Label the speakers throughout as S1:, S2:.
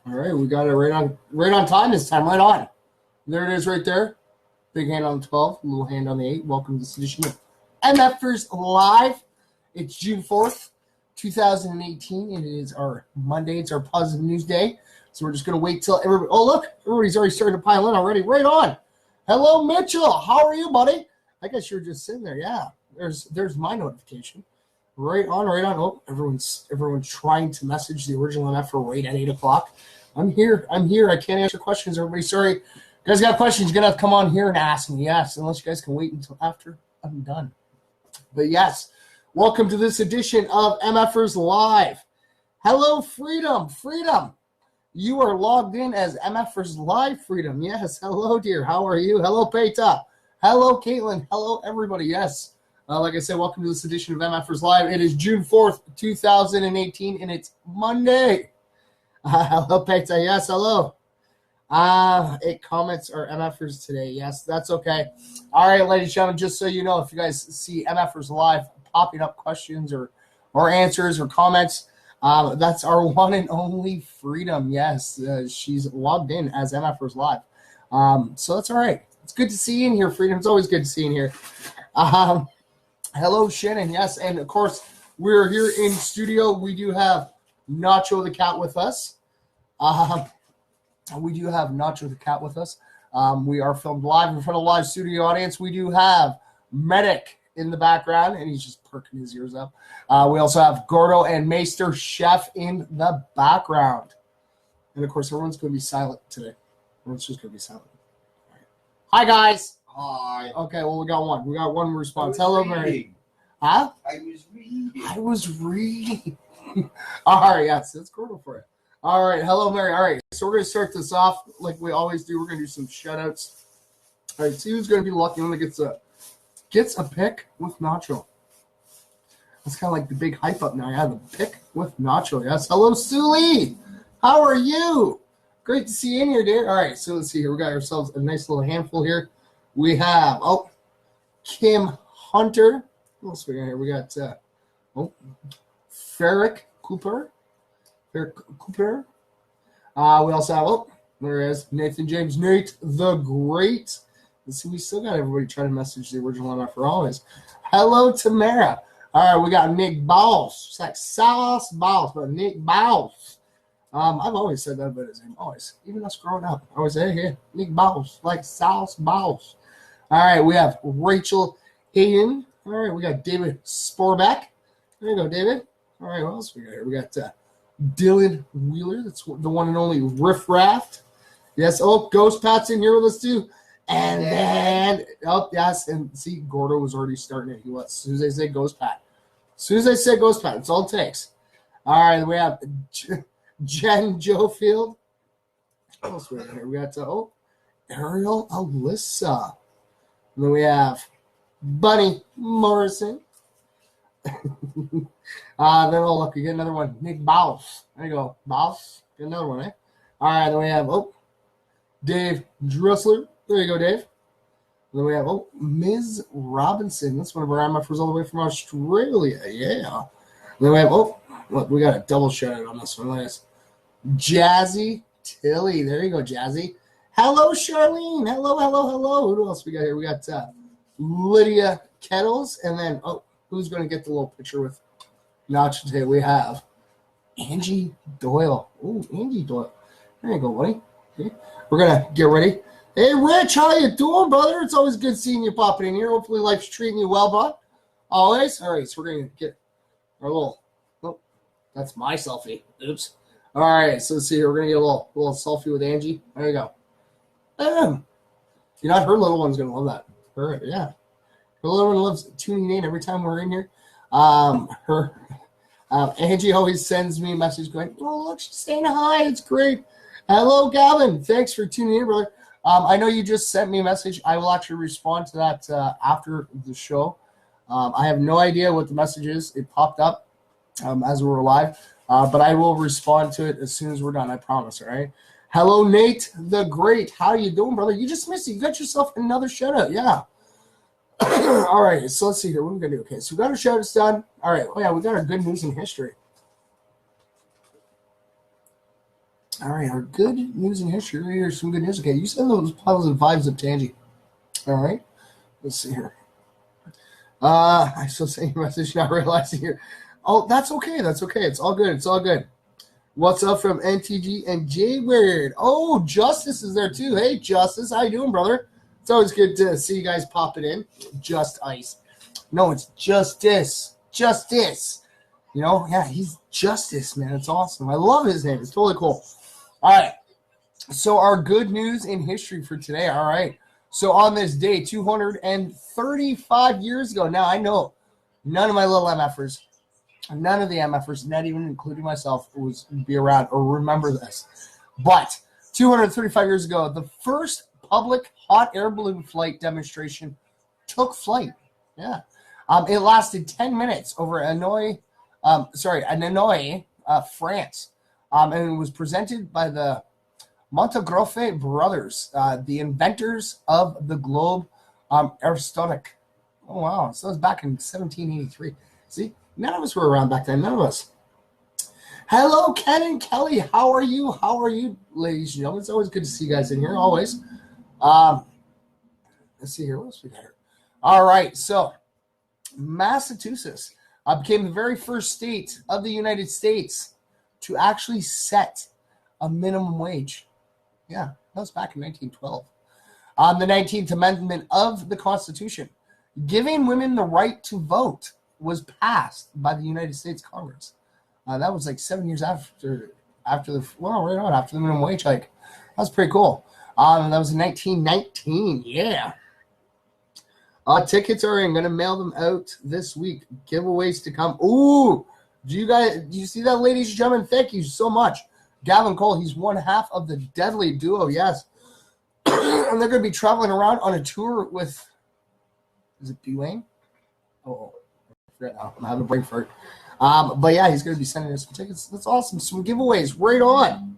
S1: All right, we got it right on time this time. Right on. There it is right there. Big hand on the 12, little hand on the 8. Welcome to this edition of MFers Live. It's June 4th, 2018, and it is our Monday. It's our positive news day. So we're just going to wait till everybody. Oh, look, everybody's already starting to pile in already. Right on. Hello, Mitchell. How are you, buddy? I guess you're just sitting there. Yeah, there's my notification. Right on, right on. Oh, everyone's trying to message the original MF right at 8 o'clock. I'm here. I can't answer questions, everybody. Sorry. You guys got questions, you're going to have to come on here and ask me. Yes, unless you guys can wait until after I'm done. But yes, welcome to this edition of MFers Live. Hello, Freedom. You are logged in as MFers Live, Freedom. Yes, hello, dear. How are you? Hello, Peta. Hello, Caitlin. Hello, everybody. Yes. Like I said, welcome to this edition of MFers Live. It is June 4th, 2018, and it's Monday. Hello, Peta. Yes, hello. 8 comments are MFers today. Yes, that's okay. All right, ladies and gentlemen, just so you know, if you guys see MFers Live popping up questions or answers or comments, that's our one and only Freedom. Yes, she's logged in as MFers Live. So that's all right. It's good to see you in here, Freedom. It's always good to see you in here. Hello, Shannon. Yes, and of course, we're here in studio. We do have Nacho the Cat with us. We do have Nacho the Cat with us. We are filmed live in front of a live studio audience. We do have Medic in the background, and he's just perking his ears up. We also have Gordo and Maester Chef in the background. And, of course, everyone's going to be silent today. Everyone's just going to be silent. All right. Hi, guys.
S2: Hi.
S1: Okay, well, we got one. We got one response. Hello, Mary. Huh? I was reading. All right, yes, that's Gordo for you. All right, hello, Mary. All right, so we're going to start this off like we always do. We're going to do some shout-outs. All right, see who's going to be the lucky one that gets a pick with Nacho. That's kind of like the big hype up now. Yeah, the pick with Nacho. Yes, hello, Sully. How are you? Great to see you in here, dear. All right, so let's see here. We got ourselves a nice little handful here. We have, Kim Hunter. What else we got here? We got, Ferric Cooper. We also have, there is Nathan James, Nate the Great. Let's see, we still got everybody trying to message the original MF for always. Hello, Tamara. All right, we got Nick Balls. It's like Sauce Balls, but Nick Balls. I've always said that about his name, always. Even us growing up. I always say, hey, Nick Balls, like Sauce Balls. All right, we have Rachel Hayden. All right, we got David Sporbeck. There you go, David. All right, what else we got here? We got Dylan Wheeler. That's the one and only Riff Raft. Yes, Ghost Pat's in here with us too. And then, yes, and see, Gordo was already starting it. He was. As soon as they say Ghost Pat. That's all it takes. All right, we have Jen Jofield. What else we got here? We got, Ariel Alyssa. And then we have Bunny Morrison. Then look, we get another one. Nick Baus. There you go. Baus. Get another one, eh? All right, then we have, Dave Dressler. There you go, Dave. And then we have, Ms. Robinson. That's one of our MFers all the way from Australia. Yeah. And then we have, look, we got a double shout out on this one. Last. Jazzy Tilly. There you go, Jazzy. Hello, Charlene. Hello. Who else we got here? We got Lydia Kettles. And then, who's going to get the little picture with Nacho today? We have Angie Doyle. Ooh, Angie Doyle. There you go, buddy. Okay. We're going to get ready. Hey, Rich, how you doing, brother? It's always good seeing you popping in here. Hopefully life's treating you well, bud. Always. All right, so we're going to get our little, that's my selfie. Oops. All right, so let's see here. We're going to get a little selfie with Angie. There you go. You know, her little one's going to love that. Her, yeah. Her little one loves tuning in every time we're in here. Angie always sends me a message going, look, she's saying hi. It's great. Hello, Gavin. Thanks for tuning in, brother. I know you just sent me a message. I will actually respond to that after the show. I have no idea what the message is. It popped up as we were live, but I will respond to it as soon as we're done. I promise, all right? Hello, Nate the Great. How you doing, brother? You just missed it. You got yourself another shout-out. Yeah. All right, so let's see here. What are we going to do? Okay, so we got our shout-outs done. All right. Oh, yeah, we got our good news in history. All right, our good news in history. Here's some good news. Okay, you send those positive vibes of Tangy. All right, let's see here. I still sent your message, not realizing here. Oh, that's okay. That's okay. It's all good. It's all good. What's up from NTG and J-Word? Oh, Justice is there too. Hey, Justice. How you doing, brother? It's always good to see you guys pop it in. Just Ice. No, it's Justice. Justice. You know, yeah, he's Justice, man. It's awesome. I love his name. It's totally cool. All right. So our good news in history for today. All right. So on this day, 235 years ago. Now, I know none of my little MFers, none of the MFers, not even including myself, would be around or remember this. But 235 years ago, the first public hot air balloon flight demonstration took flight. Yeah. It lasted 10 minutes over Hanoi, France. And it was presented by the Montegroffe brothers, the inventors of the globe aerosonic. Oh, wow. So it was back in 1783. See, none of us were around back then. None of us. Hello, Ken and Kelly. How are you? How are you, ladies and gentlemen? It's always good to see you guys in here, always. Let's see here. What else we got here? All right. So, Massachusetts became the very first state of the United States to actually set a minimum wage. Yeah, that was back in 1912. The 19th Amendment of the Constitution, giving women the right to vote, was passed by the United States Congress. That was like 7 years after the minimum wage hike. That was pretty cool. That was in 1919. Yeah. Tickets are in. Going to mail them out this week. Giveaways to come. Ooh, do you see that, ladies and gentlemen? Thank you so much. Gavin Cole, he's one half of the Deadly Duo, yes. And they're going to be traveling around on a tour with, is it B-Wayne? Oh, I forget now. I'm having a brain fart. But yeah, he's going to be sending us some tickets. That's awesome. Some giveaways. Right on.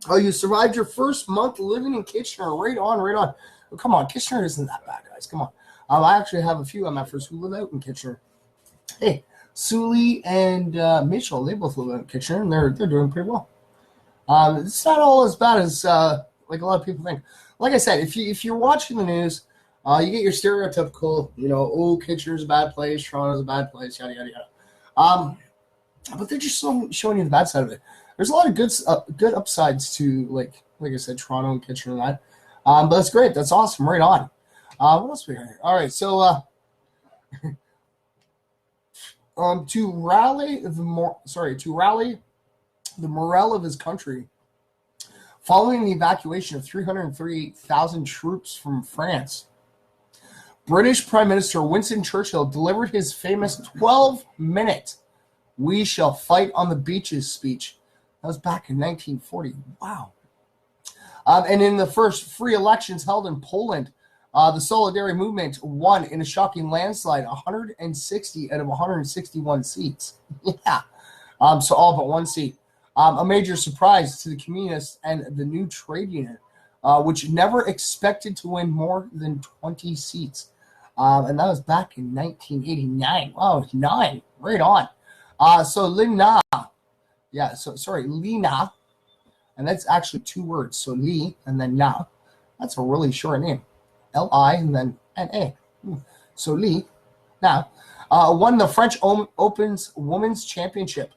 S1: Oh, you survived your first month living in Kitchener. Right on, right on. Oh, come on, Kitchener isn't that bad, guys. Come on. I actually have a few MFers who live out in Kitchener. Hey, Sully and Mitchell, they both live out in Kitchener, and they're doing pretty well. It's not all as bad as like a lot of people think. Like I said, if you're watching the news, you get your stereotypical, Kitchener's a bad place, Toronto's a bad place, yada yada yada. But they're just showing you the bad side of it. There's a lot of good upsides to like I said, Toronto and Kitchener and that. But that's great. That's awesome. Right on. What else we got here? All right, so to rally the morale of his country, following the evacuation of 338,000 troops from France, British Prime Minister Winston Churchill delivered his famous 12-minute "We shall fight on the beaches" speech. That was back in 1940. Wow. And in the first free elections held in Poland, the Solidarity Movement won in a shocking landslide, 160 out of 161 seats. Yeah. So all but one seat. A major surprise to the Communists and the new trade union, which never expected to win more than 20 seats. And that was back in 1989. Wow, 9. Right on. So Lina. Yeah, Lina. And that's actually two words. So Li and then Na. That's a really short name. L-I and then N-A. So Li Na won the French Open's Women's Championship,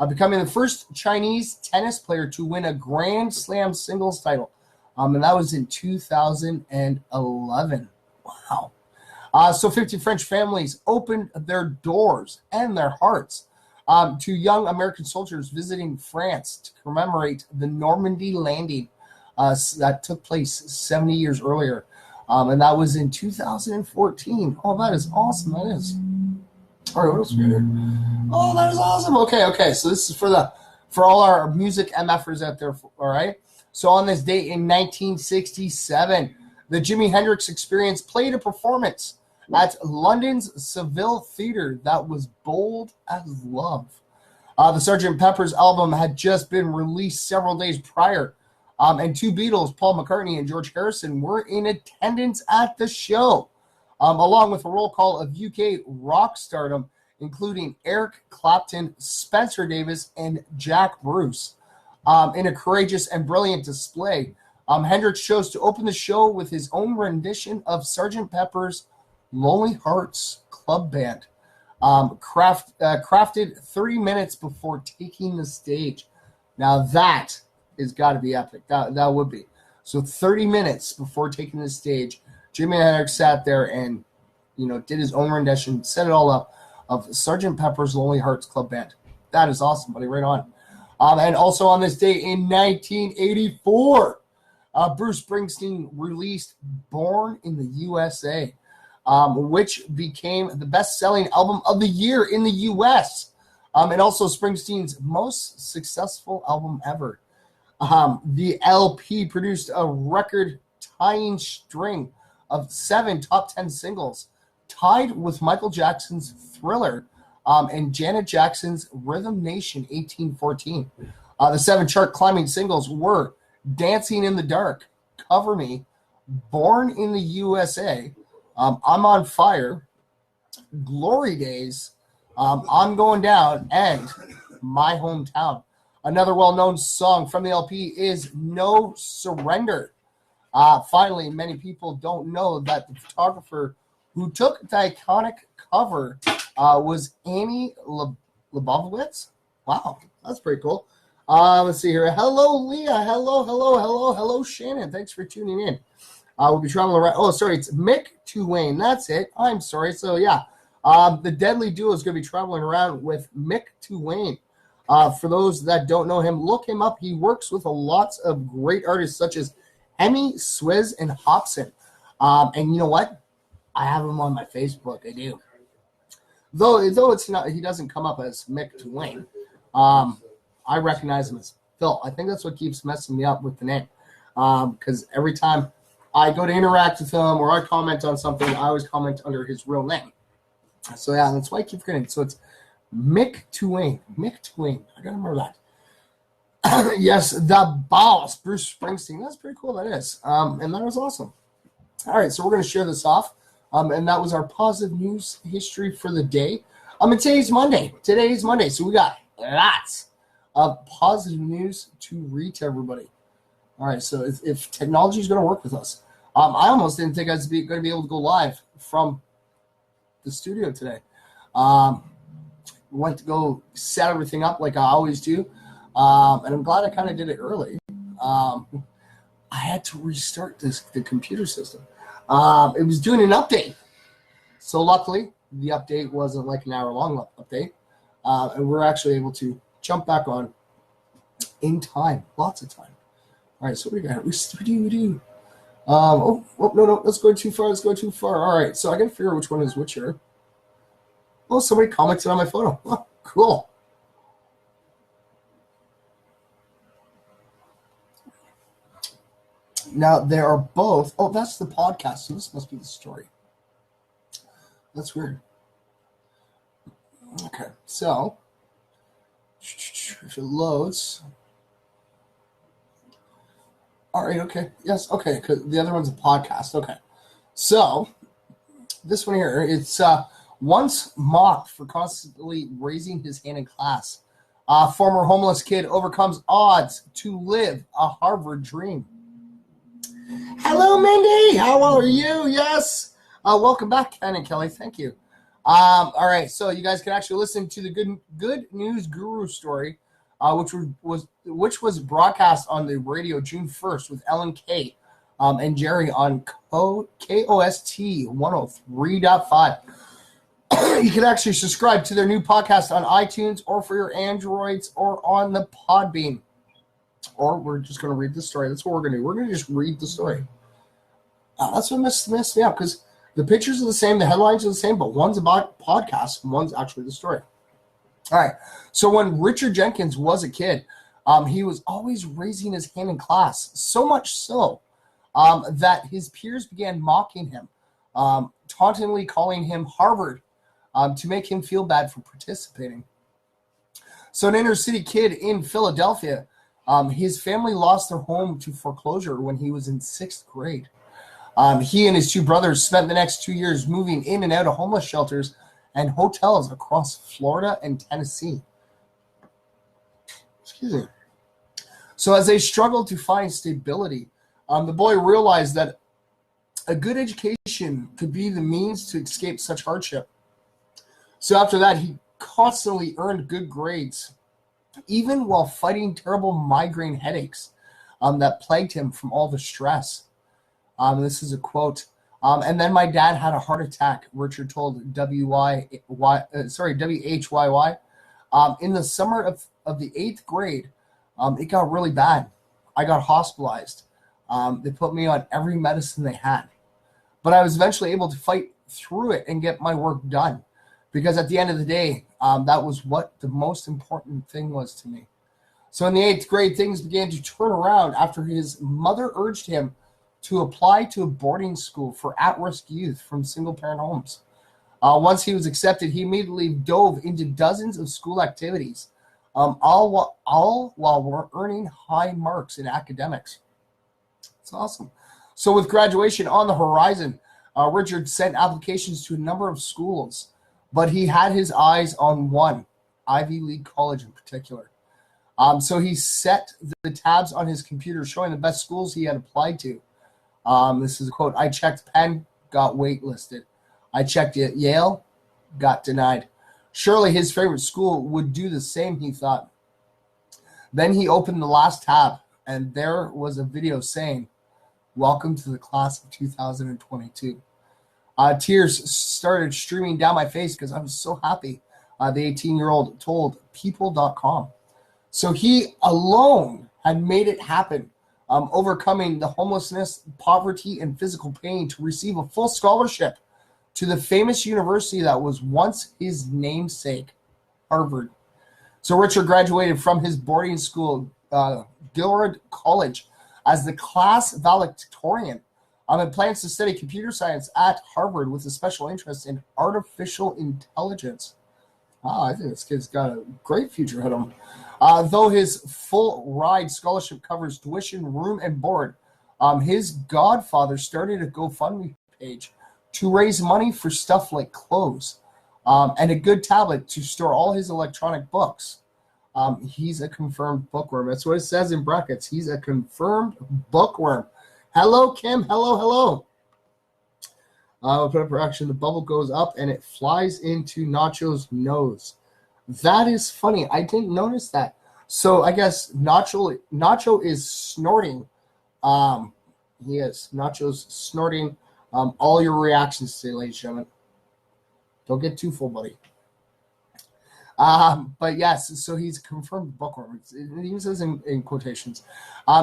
S1: becoming the first Chinese tennis player to win a Grand Slam singles title. And that was in 2011. Wow. So 50 French families opened their doors and their hearts to young American soldiers visiting France to commemorate the Normandy landing that took place 70 years earlier. And that was in 2014. Oh, that is awesome. That is. All right, what else we got here? Oh, that is awesome. Okay. So this is for all our music MFers out there. All right. So on this date in 1967, the Jimi Hendrix Experience played a performance at London's Savile Theatre that was bold as love. The Sgt. Pepper's album had just been released several days prior, and two Beatles, Paul McCartney and George Harrison, were in attendance at the show, along with a roll call of UK rock stardom, including Eric Clapton, Spencer Davis, and Jack Bruce. in a courageous and brilliant display. Hendrix chose to open the show with his own rendition of Sgt. Pepper's Lonely Hearts Club Band, crafted 30 minutes before taking the stage. Now that has got to be epic. That would be. So 30 minutes before taking the stage, Jimi Hendrix sat there and, did his own rendition, set it all up of Sgt. Pepper's Lonely Hearts Club Band. That is awesome, buddy. Right on. And also on this day in 1984, Bruce Springsteen released Born in the USA, which became the best-selling album of the year in the U.S., and also Springsteen's most successful album ever. The LP produced a record-tying string of 7 top 10 singles, tied with Michael Jackson's Thriller and Janet Jackson's Rhythm Nation 1814. The 7 chart-climbing singles were Dancing in the Dark, Cover Me, Born in the USA, I'm on Fire, Glory Days, I'm Going Down, and My Hometown. Another well-known song from the LP is No Surrender. Finally, many people don't know that the photographer who took the iconic cover was Annie Leibovitz. Wow, that's pretty cool. Let's see here. Hello, Leah. Hello, Shannon. Thanks for tuning in. We'll be traveling around. Oh, sorry, it's Mick Tuwain. That's it. I'm sorry. So, yeah, the Deadly Duo is going to be traveling around with Mick Tuwain. For those that don't know him, look him up. He works with lots of great artists such as Emmy, Swizz, and Hobson. And you know what? I have him on my Facebook. I do. Though it's not, he doesn't come up as Mick Tuwain. I recognize him as Phil. I think that's what keeps messing me up with the name. Because every time I go to interact with him or I comment on something, I always comment under his real name. So, yeah, that's why I keep forgetting. So, it's Mick Tuwain. Mick Tuwain. I got to remember that. Yes, the boss, Bruce Springsteen. That's pretty cool, that is. And that was awesome. All right, so we're going to share this off. And that was our positive news history for the day. And today's Monday. So, we got lots of positive news to read to everybody. All right, so if technology is going to work with us, I almost didn't think I was going to be able to go live from the studio today. Went to go set everything up like I always do, and I'm glad I kind of did it early. I had to restart the computer system. It was doing an update, so luckily the update wasn't like an hour-long update, and we're actually able to jump back on in time, lots of time. All right, so what do we got? We do. No, let's go too far. All right, so I got to figure out which one is which here. Oh, somebody commented on my photo. Oh, cool. Now, they are both... Oh, that's the podcast, so this must be the story. That's weird. Okay, so... If it loads... All right, okay. Yes, okay, because the other one's a podcast. Okay. So, this one here, it's once mocked for constantly raising his hand in class. Former homeless kid overcomes odds to live a Harvard dream. Hello, Mindy. How are you? Yes. Welcome back, Ken and Kelly. Thank you. All right, so you guys can actually listen to the Good News Guru story, which was broadcast on the radio June 1st with Ellen K. And Jerry on KOST 103.5. You can actually subscribe to their new podcast on iTunes or for your Androids or on the Podbean. Or we're just going to read the story. That's what we're going to do. We're going to just read the story. That's what messed me up because the pictures are the same, the headlines are the same, but one's about podcast and one's actually the story. All right. So when Richard Jenkins was a kid, he was always raising his hand in class, so much so that his peers began mocking him, tauntingly calling him Harvard to make him feel bad for participating. So an inner city kid in Philadelphia, his family lost their home to foreclosure when he was in 6th grade. He and his 2 brothers spent the next 2 years moving in and out of homeless shelters and hotels across Florida and Tennessee. Excuse me. So as they struggled to find stability, the boy realized that a good education could be the means to escape such hardship. So after that, he constantly earned good grades, even while fighting terrible migraine headaches that plagued him from all the stress. This is a quote. And then my dad had a heart attack, Richard told WHYY. In the summer of the 8th grade, it got really bad. I got hospitalized. They put me on every medicine they had. But I was eventually able to fight through it and get my work done. Because at the end of the day, that was what the most important thing was to me. So in the 8th grade, things began to turn around after his mother urged him to apply to a boarding school for at-risk youth from single-parent homes. Once he was accepted, he immediately dove into dozens of school activities, all while earning high marks in academics. It's awesome. So with graduation on the horizon, Richard sent applications to a number of schools, but he had his eyes on one, Ivy League college in particular. So he set the tabs on his computer showing the best schools he had applied to. This is a quote. I checked Penn, got waitlisted. I checked Yale, got denied. Surely his favorite school would do the same, he thought. Then he opened the last tab, and there was a video saying, "Welcome to the class of 2022. Tears started streaming down my face because I was so happy, the 18-year-old told People.com. So he alone had made it happen, overcoming the homelessness, poverty, and physical pain to receive a full scholarship to the famous university that was once his namesake, Harvard. So Richard graduated from his boarding school, Guilford College, as the class valedictorian, and plans to study computer science at Harvard with a special interest in artificial intelligence. Wow, I think this kid's got a great future ahead of him. Though his full ride scholarship covers tuition, room, and board, his godfather started a GoFundMe page to raise money for stuff like clothes and a good tablet to store all his electronic books. He's a confirmed bookworm. That's what it says in brackets. He's a confirmed bookworm. Hello, Kim. Hello, hello. We'll put up for action. The bubble goes up and it flies into Nacho's nose. That is funny. I didn't notice that. So I guess Nacho is snorting. He is. Nacho's snorting. All your reactions today, ladies and gentlemen. Don't get too full, buddy. But yes, so he's a confirmed bookworm. It even says in quotations.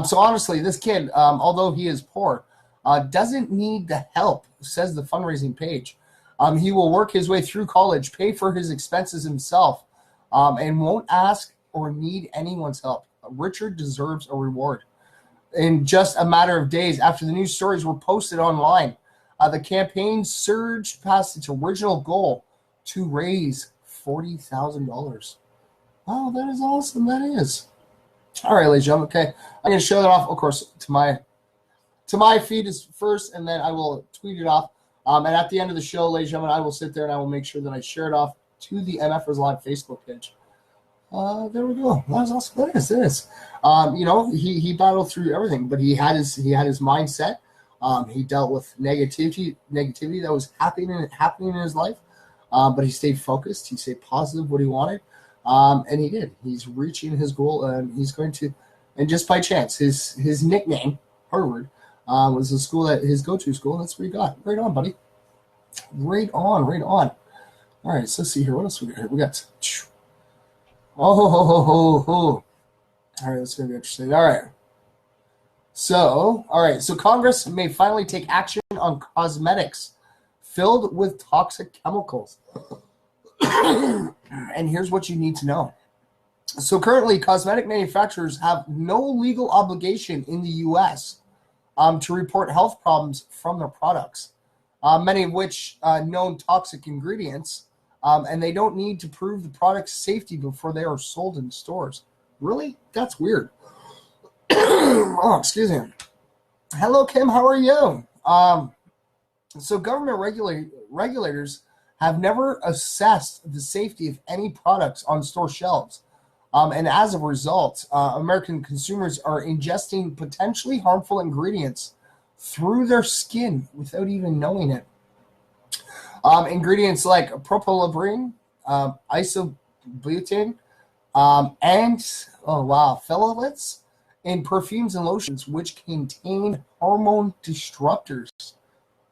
S1: So honestly, this kid, although he is poor, doesn't need the help, says the fundraising page. He will work his way through college, pay for his expenses himself, and won't ask or need anyone's help. Richard deserves a reward. In just a matter of days after the news stories were posted online, the campaign surged past its original goal to raise $40,000. Wow, that is awesome. That is. All right, ladies and gentlemen. Okay, I'm going to show that off, of course, to my feed is first, and then I will tweet it off. And at the end of the show, ladies and gentlemen, I will sit there and I will make sure that I share it off to the MFers Live Facebook page. There we go. That was awesome. That is. He battled through everything, but he had his mindset. He dealt with negativity that was happening in his life. But he stayed focused. He stayed positive what he wanted. And he did. He's reaching his goal, and he's going to. And just by chance, his nickname, Harvard, was the school that his go-to school. That's what he got. Right on, buddy. Right on. All right, so let's see here. What else we got here? We got. All right, that's going to be interesting. All right. So Congress may finally take action on cosmetics filled with toxic chemicals. And here's what you need to know. So currently, cosmetic manufacturers have no legal obligation in the U.S. To report health problems from their products, many of which known toxic ingredients, and they don't need to prove the product's safety before they are sold in stores. Really? That's weird. Oh, excuse me. Hello, Kim. How are you? So government regulators have never assessed the safety of any products on store shelves. And as a result, American consumers are ingesting potentially harmful ingredients through their skin without even knowing it. Ingredients like propylene, isobutane, and phthalates in perfumes and lotions, which contain hormone disruptors.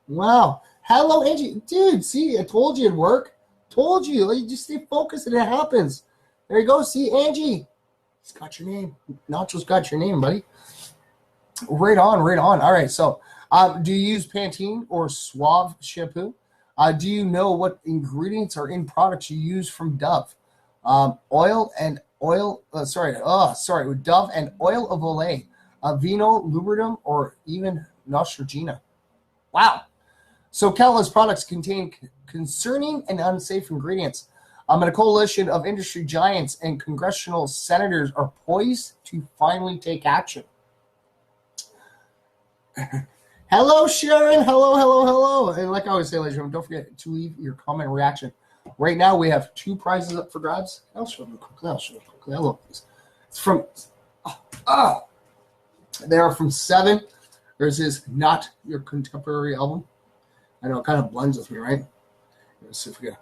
S1: Wow. Hello, Angie. Dude, see, I told you it'd work. Told you. You just stay focused and it happens. There you go. See, Angie. He's got your name. Nacho's got your name, buddy. Right on, right on. All right, so do you use Pantene or Suave shampoo? Do you know what ingredients are in products you use from Dove? Dove and oil of Olay, Vino, Lubriderm, or even Neutrogena. Wow. So countless products contain concerning and unsafe ingredients. And a coalition of industry giants and congressional senators are poised to finally take action. Hello, Sharon. Hello. And like I always say, ladies and gentlemen, don't forget to leave your comment and reaction. Right now, we have 2 prizes up for grabs. I'll show them quickly. Hello, please. It's from... They are from 7. There's this Not Your Contemporary album. I know it kind of blends with me, right? Let's see if we can...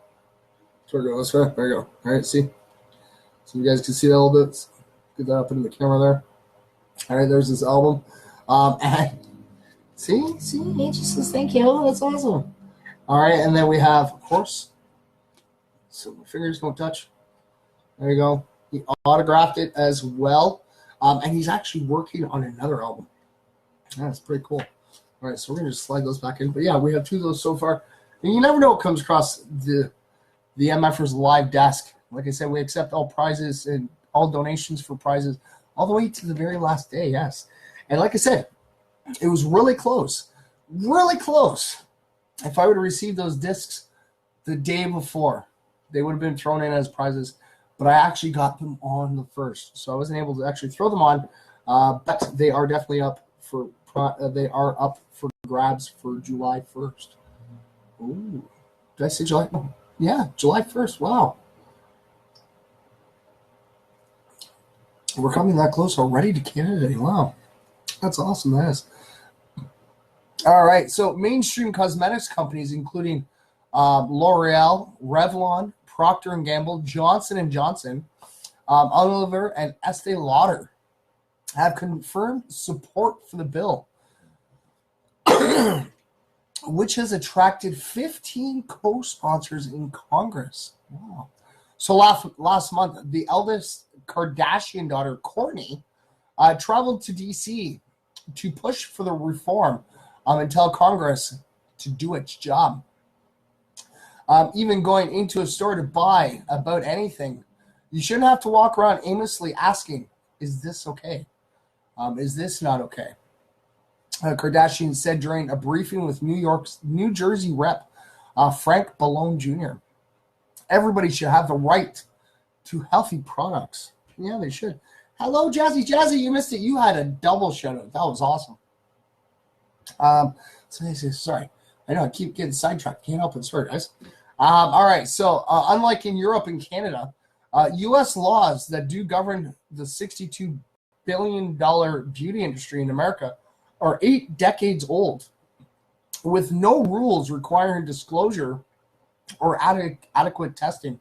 S1: There you go. All right, see? So you guys can see that a little bit. Get that up into the camera there. All right, there's this album. And see, Angie says thank you. That's awesome. All right, and then we have, of course, so my fingers don't touch. There you go. He autographed it as well. And he's actually working on another album. That's pretty cool. All right, so we're going to just slide those back in. But yeah, we have 2 of those so far. And you never know what comes across the MFers live desk. Like I said, we accept all prizes and all donations for prizes all the way to the very last day, yes. And like I said, it was really close. Really close. If I would have received those discs the day before, they would have been thrown in as prizes. But I actually got them on the 1st. So I wasn't able to actually throw them on. But they are definitely up for grabs for July 1st. Ooh. Did I say July? Yeah, July 1st. Wow. We're coming that close already to Canada Day. Wow. That's awesome, that is. All right, so mainstream cosmetics companies, including L'Oreal, Revlon, Procter & Gamble, Johnson & Johnson, Unilever, and Estee Lauder have confirmed support for the bill, which has attracted 15 co-sponsors in Congress. Wow. So last month, the eldest Kardashian daughter, Kourtney, traveled to D.C. to push for the reform and tell Congress to do its job. Even going into a store to buy about anything, you shouldn't have to walk around aimlessly asking, is this okay? Is this not okay? Kardashian said during a briefing with New Jersey rep Frank Ballone Jr. Everybody should have the right to healthy products. Yeah, they should. Hello, Jazzy. Jazzy, you missed it. You had a double shout-out. That was awesome. So they say, sorry. I know I keep getting sidetracked. Can't help it. Sorry, guys. All right. So unlike in Europe and Canada, U.S. laws that do govern the $62 billion beauty industry in America are 8 decades old, with no rules requiring disclosure or adequate testing.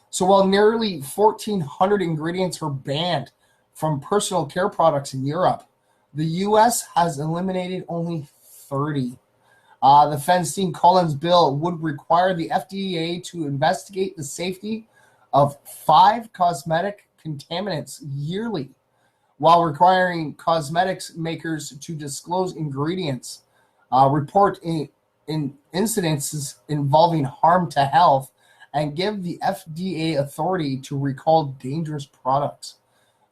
S1: So while nearly 1,400 ingredients are banned from personal care products in Europe, the U.S. has eliminated only 30. The Feinstein-Collins bill would require the FDA to investigate the safety of 5 cosmetic contaminants yearly, while requiring cosmetics makers to disclose ingredients, report in incidences involving harm to health, and give the FDA authority to recall dangerous products.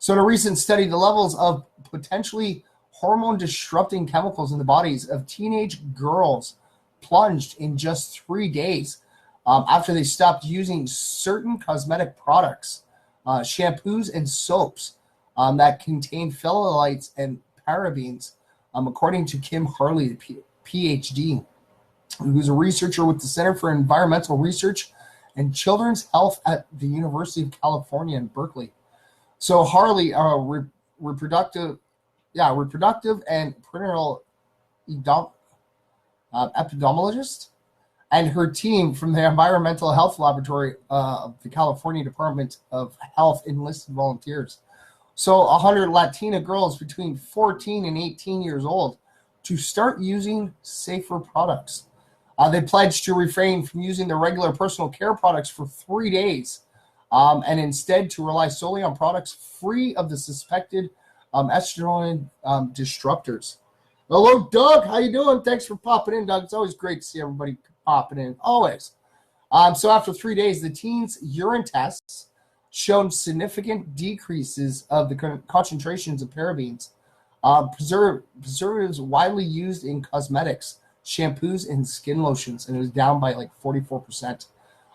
S1: So in a recent study, the levels of potentially hormone-disrupting chemicals in the bodies of teenage girls plunged in just 3 days after they stopped using certain cosmetic products, shampoos and soaps that contain phthalates and parabens, according to Kim Harley, PhD, who's a researcher with the Center for Environmental Research and children's health at the University of California in Berkeley. So Harley, reproductive and perinatal epidemiologist, and her team from the Environmental Health Laboratory of the California Department of Health enlisted volunteers. So 100 Latina girls between 14 and 18 years old to start using safer products. They pledged to refrain from using their regular personal care products for 3 days, and instead to rely solely on products free of the suspected estrogen disruptors. Hello, Doug. How you doing? Thanks for popping in, Doug. It's always great to see everybody popping in. Always. So after 3 days, the teens' urine tests showed significant decreases of the concentrations of parabens, preservatives widely used in cosmetics, shampoos, and skin lotions, and it was down by like 44%.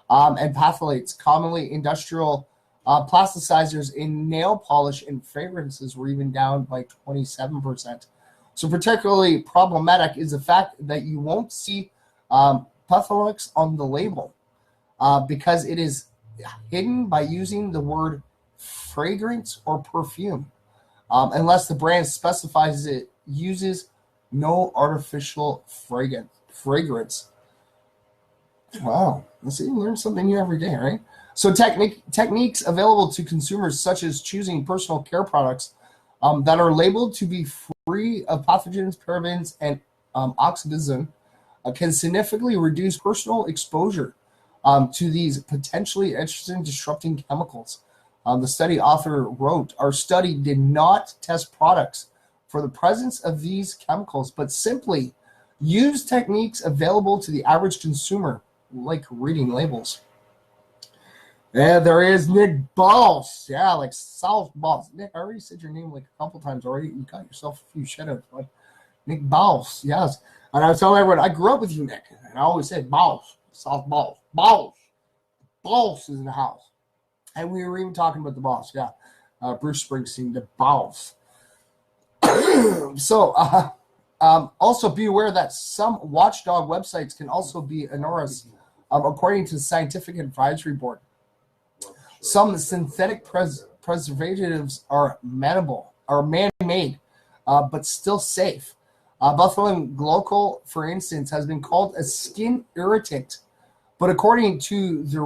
S1: And phthalates, commonly industrial plasticizers in nail polish and fragrances, were even down by 27%. So particularly problematic is the fact that you won't see phthalates on the label because it is hidden by using the word fragrance or perfume, unless the brand specifies it uses no artificial fragrance. Wow, let's see, you learn something new every day, right? So techniques available to consumers, such as choosing personal care products that are labeled to be free of pathogens, parabens, and oxybenzone, can significantly reduce personal exposure to these potentially estrogen disrupting chemicals. The study author wrote, "Our study did not test products for the presence of these chemicals, but simply used techniques available to the average consumer, like reading labels." Yeah, there is Nick Balls. Yeah, like South Balls. Nick, I already said your name like a couple times already. You got yourself a few shout-outs, bud. Nick Balls, yes. And I was telling everyone, I grew up with you, Nick. And I always said Balls, South Balls. Balls. Balls is in the house. And we were even talking about the boss, yeah. Bruce Springsteen, the Balls. So, also be aware that some watchdog websites can also be anonymous, according to the Scientific Advisory Board. Some synthetic preservatives are man-made, but still safe. Buffalo Glocal, for instance, has been called a skin irritant. But according to the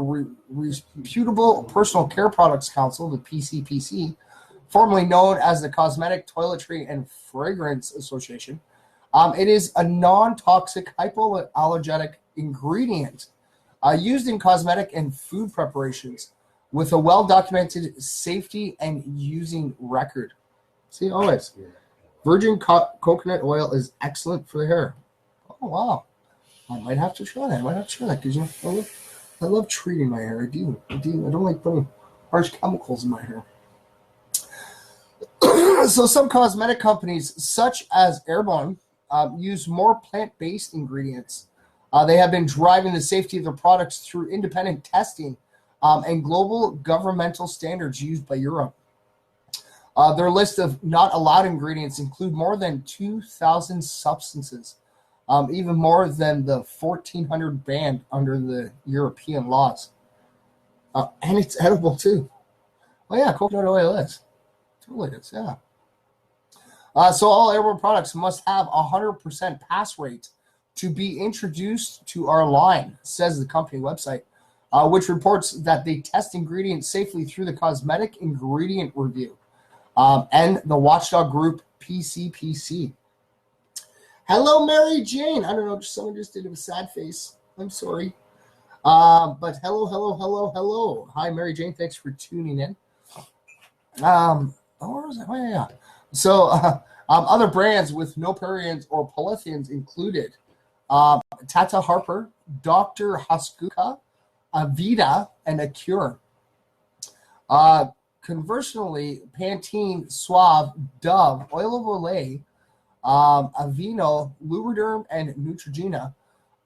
S1: reputable Personal Care Products Council, the PCPC, formerly known as the Cosmetic, Toiletry, and Fragrance Association, it is a non-toxic hypoallergenic ingredient used in cosmetic and food preparations, with a well-documented safety and using record. See, always. Virgin coconut oil is excellent for the hair. Oh, wow. I might have to try that. Because I love treating my hair. I do. I don't like putting harsh chemicals in my hair. So some cosmetic companies, such as Airborne, use more plant-based ingredients. They have been driving the safety of their products through independent testing and global governmental standards used by Europe. Their list of not allowed ingredients include more than 2,000 substances, even more than the 1,400 banned under the European laws. And it's edible too. Oh yeah, coconut oil is. Totally is, yeah. So all Airborne products must have 100% pass rate to be introduced to our line, says the company website, which reports that they test ingredients safely through the Cosmetic Ingredient Review and the watchdog group PCPC. Hello, Mary Jane. I don't know, someone just did a sad face. I'm sorry. But hello. Hi, Mary Jane. Thanks for tuning in. Where was it? Oh, yeah. So other brands with no parabens or polyphenols included Tata Harper, Dr. Haskuka, Avita, and Acure. Conversely, Pantene, Suave, Dove, Oil of Olay, Aveeno, Lubriderm, and Neutrogena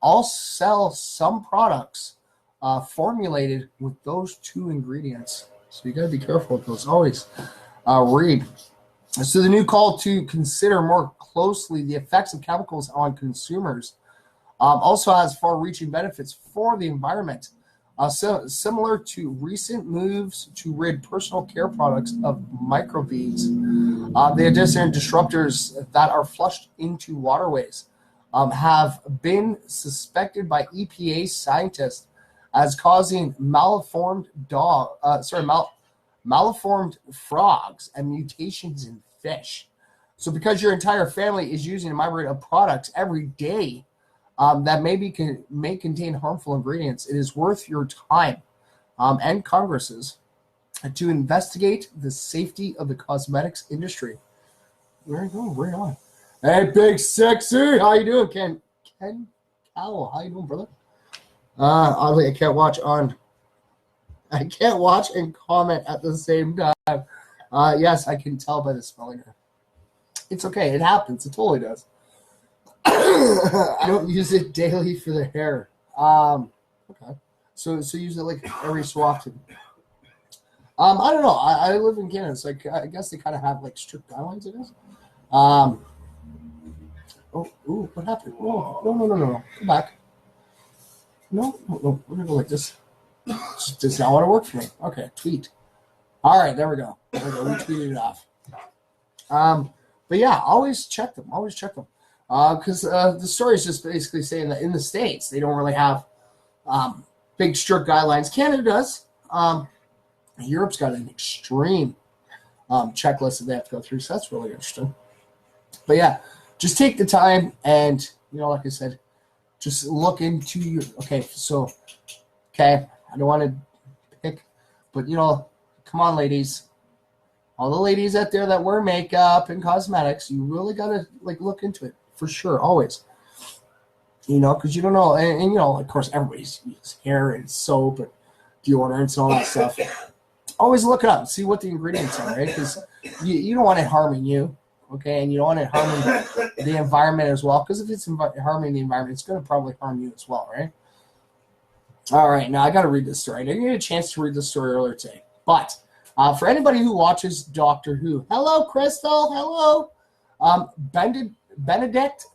S1: all sell some products formulated with those two ingredients. So you got to be careful with those. Always read. So the new call to consider more closely the effects of chemicals on consumers also has far-reaching benefits for the environment. Similar to recent moves to rid personal care products of microbeads, the additional disruptors that are flushed into waterways have been suspected by EPA scientists as causing malformed frogs and mutations in fish. So because your entire family is using a myriad of products every day that may contain harmful ingredients, it is worth your time and Congress's to investigate the safety of the cosmetics industry. There you go, right on. Hey, Big Sexy, how you doing, Ken Cowell? How you doing, brother? Oddly, I can't watch and comment at the same time. Yes, I can tell by the spelling. It's okay. It happens. It totally does. I don't use it daily for the hair. Okay. So use it like every so often. I don't know. I live in Canada, so I guess they kind of have like strict guidelines, I guess. What happened? No. Come back. No. We're gonna go like this. Does not want to work for me. Okay, tweet. All right, there we go. We tweeted it off. But yeah, always check them. Because the story is just basically saying that in the States, they don't really have big strict guidelines. Canada does. Europe's got an extreme checklist that they have to go through, so that's really interesting. But yeah, just take the time and, like I said, just look into your, I don't want to pick, but, come on, ladies. All the ladies out there that wear makeup and cosmetics, you really got to, look into it for sure, always. Because you don't know, and of course, everybody's uses hair and soap and deodorants and all that stuff. Always look it up and see what the ingredients are, right? Because you don't want it harming you, okay? And you don't want it harming the environment as well, because if it's harming the environment, it's going to probably harm you as well, right? All right, now I got to read this story. I didn't get a chance to read this story earlier today, but for anybody who watches Doctor Who, hello, Crystal, hello. Benedict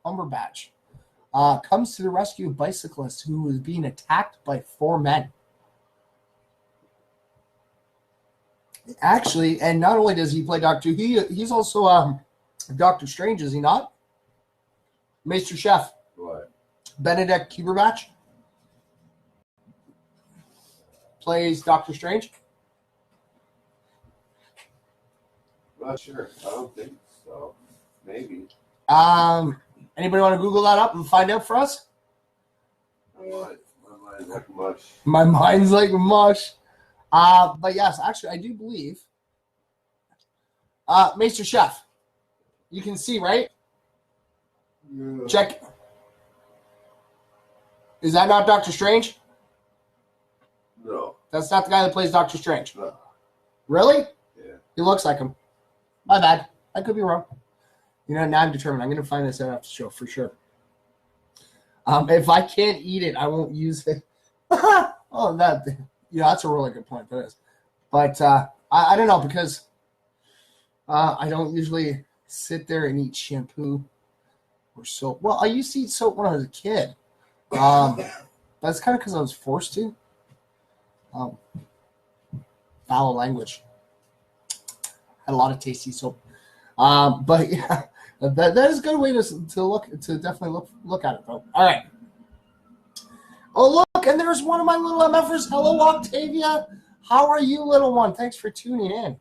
S1: Cumberbatch comes to the rescue of a bicyclist who was being attacked by 4 men. Actually, and not only does he play Doctor Who, he's also Doctor Strange, is he not? Master Chef.
S2: What?
S1: Benedict Cumberbatch plays Doctor Strange.
S2: Not sure. I don't think so. Maybe.
S1: Anybody want to Google that up and find out for us?
S2: My mind's like mush.
S1: My mind's like mush. But yes, actually, I do believe. Master Chef. You can see, right?
S2: Yeah.
S1: Check. Is that not Doctor Strange?
S2: No.
S1: That's not the guy that plays Doctor Strange.
S2: No.
S1: Really?
S2: Yeah.
S1: He looks like him. My bad. I could be wrong. Now I'm determined. I'm going to find this out after the show for sure. If I can't eat it, I won't use it. That's a really good point. That is. But I don't know, because I don't usually sit there and eat shampoo or soap. Well, I used to eat soap when I was a kid. That's kind of because I was forced to. Foul language. Had a lot of tasty soap. But yeah, that is a good way to definitely look at it, though. All right. Oh, look, and there's one of my little MFers. Hello, Octavia. How are you, little one? Thanks for tuning in.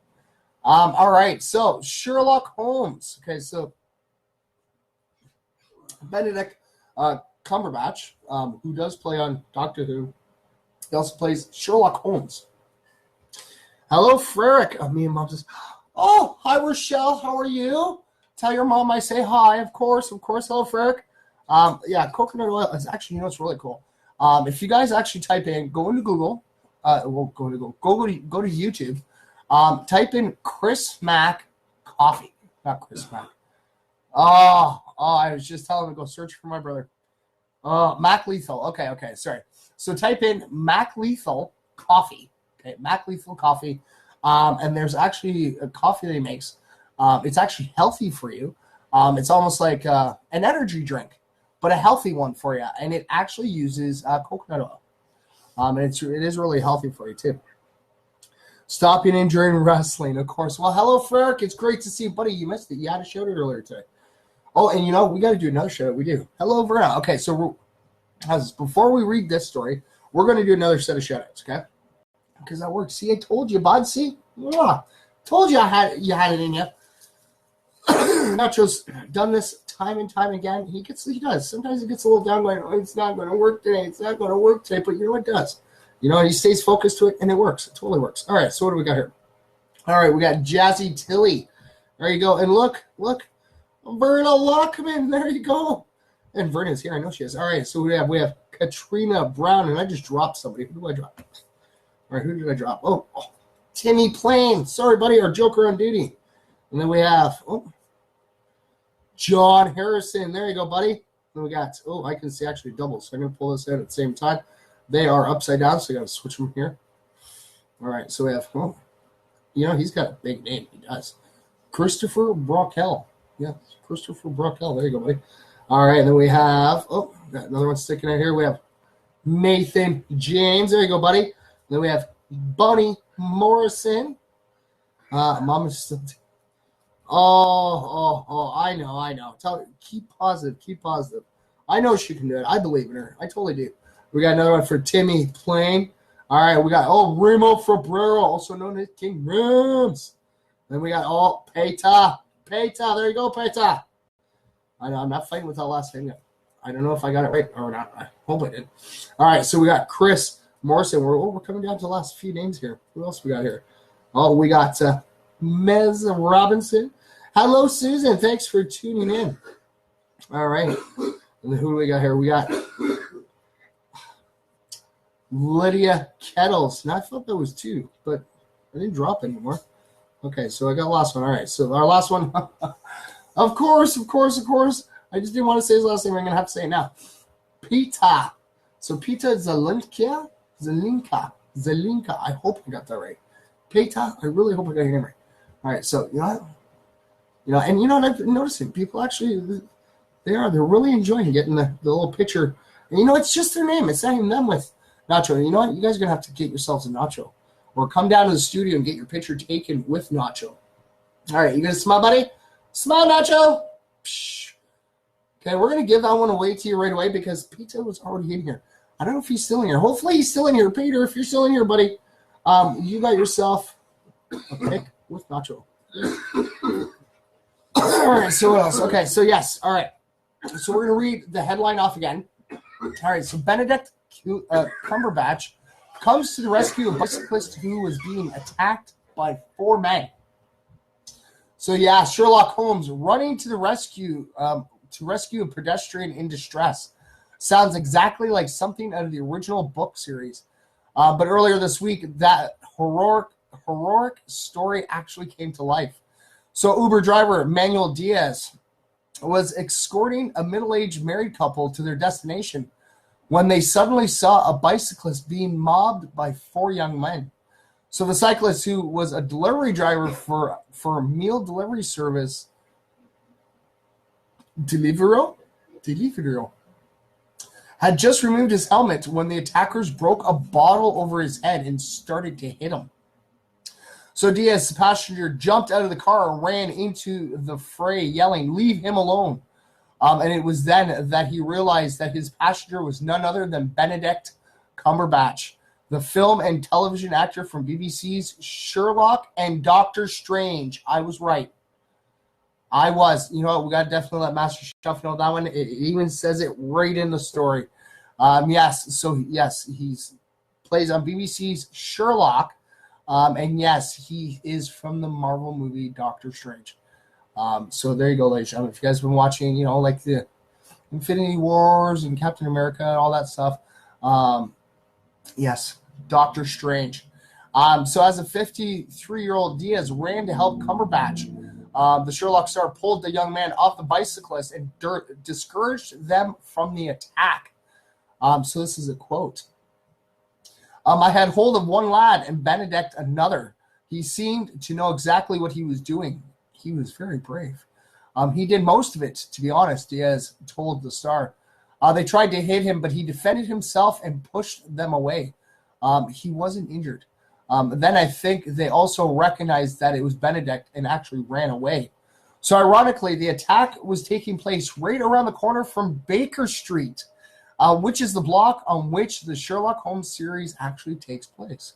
S1: All right, so Sherlock Holmes. Okay, so Benedict Cumberbatch, who does play on Doctor Who, he also plays Sherlock Holmes. Hello, Frerick. Me and Mom says, oh, hi, Rochelle. How are you? Tell your mom I say hi, of course. Hello, Frerick. Yeah, coconut oil is actually, it's really cool. If you guys actually type in, go into Google, go to YouTube, type in Chris Mack coffee. Not Chris Mack. Oh, I was just telling him to go search for my brother. Mac Lethal. Okay, sorry. So type in Mac Lethal coffee. Okay, Mac Lethal coffee. And there's actually a coffee that he makes. It's actually healthy for you. It's almost like an energy drink, but a healthy one for you. And it actually uses coconut oil. And it is really healthy for you, too. Stopping in during wrestling, of course. Well, hello, Ferrick. It's great to see you, buddy. You missed it. You had a shout out earlier today. Oh, and we got to do another shout out. We do. Hello, Verna. Okay, so before we read this story, we're going to do another set of shout outs, okay? Because that works. See, I told you, bud. See? Yeah. Told you you had it in you. Nacho's done this time and time again. He does. Sometimes he gets a little down going, oh, it's not going to work today. It's not going to work today. But you know it does. He stays focused to it, and it works. It totally works. All right, so what do we got here? All right, we got Jazzy Tilly. There you go. And look. Verna Lockman. There you go. And Verna's here. I know she is. All right, so we have Katrina Brown, and I just dropped somebody. Who do I drop? All right, who did I drop? Oh, Timmy Plain. Sorry, buddy, our Joker on duty. And then we have John Harrison. There you go, buddy. Then we got, I can see actually double, so I'm going to pull this in at the same time. They are upside down, so I got to switch them here. All right, so we have, he's got a big name. He does. Christopher Brockell. Yeah, Christopher Brockell. There you go, buddy. All right, and then we have, got another one sticking out here. We have Nathan James. There you go, buddy. Then we have Bunny Morrison. Mama's still. I know. Keep positive. I know she can do it. I believe in her. I totally do. We got another one for Timmy Plain. All right, we got Remo Fabrero, also known as King Rims. Then we got Peta. There you go, Peta. I know I'm not fighting with that last name yet. I don't know if I got it right or not. I hope I did. All right, so we got Chris Morrison. We're coming down to the last few names here. Who else we got here? We got Mez Robinson. Hello, Susan. Thanks for tuning in. All right. And then who do we got here? We got Lydia Kettles. Now, I thought that was 2, but I didn't drop anymore. Okay, so I got the last one. All right, so our last one. Of course. I just didn't want to say his last name. I'm going to have to say it now. Pita. So Pita Zelinka. I hope I got that right. Pita. I really hope I got your name right. All right, so, and what I've been noticing? People actually, they're really enjoying getting the little picture. And, it's just their name. It's not even them with Nacho. And you know what? You guys are going to have to get yourselves a Nacho. Or come down to the studio and get your picture taken with Nacho. All right, you going to smile, buddy? Smile, Nacho. Psh. Okay, we're going to give that one away to you right away because Peter was already in here. I don't know if he's still in here. Hopefully he's still in here. Peter, if you're still in here, buddy, you got yourself a pick with Nacho. All right, so what else? Okay, so yes, all right. So we're going to read the headline off again. All right, so Benedict Cumberbatch comes to the rescue of a bicyclist who was being attacked by 4 men. So yeah, Sherlock Holmes running to the rescue to rescue a pedestrian in distress. Sounds exactly like something out of the original book series. But earlier this week, that heroic story actually came to life. So Uber driver Manuel Diaz was escorting a middle-aged married couple to their destination when they suddenly saw a bicyclist being mobbed by 4 young men. So the cyclist, who was a delivery driver for a meal delivery service, Deliveroo, had just removed his helmet when the attackers broke a bottle over his head and started to hit him. So Diaz's passenger jumped out of the car and ran into the fray, yelling, "Leave him alone." And it was then that he realized that his passenger was none other than Benedict Cumberbatch, the film and television actor from BBC's Sherlock and Doctor Strange. I was right. I was. You know what? We got to definitely let Master Chef know that one. It even says it right in the story. Yes. So, yes, he plays on BBC's Sherlock. And, yes, he is from the Marvel movie Doctor Strange. So there you go, ladies and gentlemen. If you guys have been watching, like the Infinity Wars and Captain America and all that stuff, yes, Doctor Strange. So as a 53-year-old, Diaz ran to help Cumberbatch. The Sherlock star pulled the young man off the bicyclist and discouraged them from the attack. So this is a quote. I had hold of one lad and Benedict another. He seemed to know exactly what he was doing. He was very brave. He did most of it, to be honest, Diaz told the star. They tried to hit him, but he defended himself and pushed them away. He wasn't injured. Then I think they also recognized that it was Benedict and actually ran away. So ironically, the attack was taking place right around the corner from Baker Street, which is the block on which the Sherlock Holmes series actually takes place.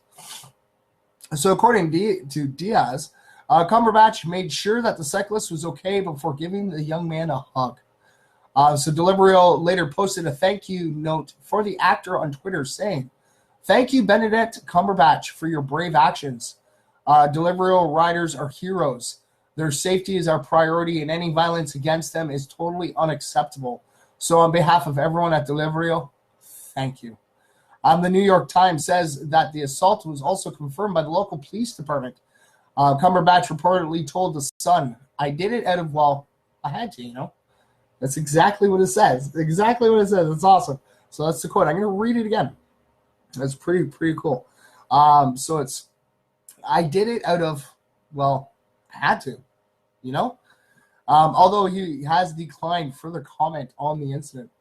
S1: So according to Diaz, Cumberbatch made sure that the cyclist was okay before giving the young man a hug. So Deliverio later posted a thank you note for the actor on Twitter saying, "Thank you, Benedict Cumberbatch, for your brave actions. Deliverio riders are heroes. Their safety is our priority, and any violence against them is totally unacceptable. So on behalf of everyone at Deliverio, thank you." The New York Times says that the assault was also confirmed by the local police department. Cumberbatch reportedly told the Sun, "I did it out of, well, I had to, you know." That's exactly what it says. Exactly what it says. It's awesome. So that's the quote. I'm going to read it again. That's pretty cool. So it's, "I did it out of, well, I had to, you know." Although he has declined further comment on the incident.